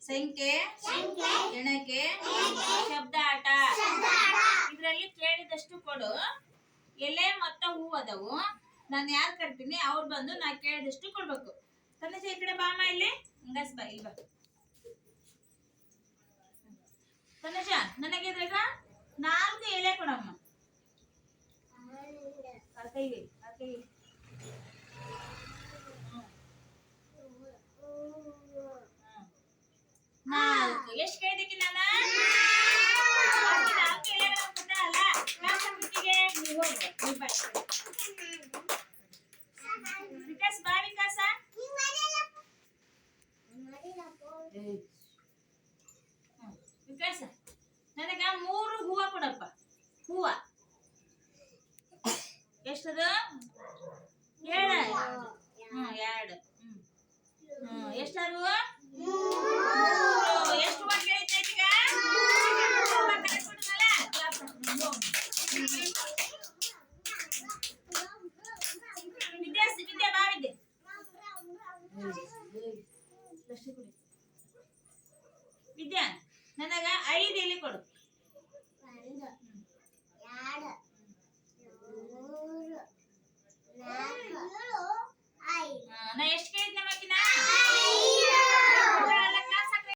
ಸಂಖ್ಯೆ ಎಣಕೆ ಶಬ್ದ ಆಟ ಇದ್ರಲ್ಲಿ ಕೇಳಿದಷ್ಟು ಕೊಡು. ಎಲೆ ಮತ್ತು ಹೂ ಅದಾವು. ನಾನು ಯಾರು ಕರ್ತೀನಿ ಅವ್ರು ಬಂದು ನಾ ಕೇಳಿದಷ್ಟು ಕೊಡ್ಬೇಕು. ತನ್ನಜ ಈ ಕಡೆ ಬಾಮ ಇಲ್ಲಿ ಹಂಗಸ್ ಬಾ ಇಲ್ಲಿ ಬಾ. ತನ್ನಜ ನನಗೆ ಇದ್ರಾಗ 4 ಎಲೆ ಕೊಡಮ್ಮ. ಕೈಗೆ 4 ಎಷ್ಟು ಕೇಳಿದಕ್ಕೆ ನಾನು 4 ಎಲೆಗಳನ್ನು ಕೊಟ್ಟೆ ಅಲ್ಲ. ವಿಕಾಸ್ ಬಾ ವಿಕಾಸ. ವಿಕಾಸ ನನಗ 3 ಹೂವ ಕೊಡಪ್ಪ. ಹೂವ ಎಷ್ಟದು? 2. 2 ಎಷ್ಟಾರು? 3. ಎಷ್ಟು ಹೂವ ಕೇಳಿದ್ದೆ ಈಗ? ವಿದ್ಯಾ ಬಾ ವಿದ್ಯೆ. ವಿದ್ಯಾ ನನಗ 5 ಎಲೆ ಕೊಡು.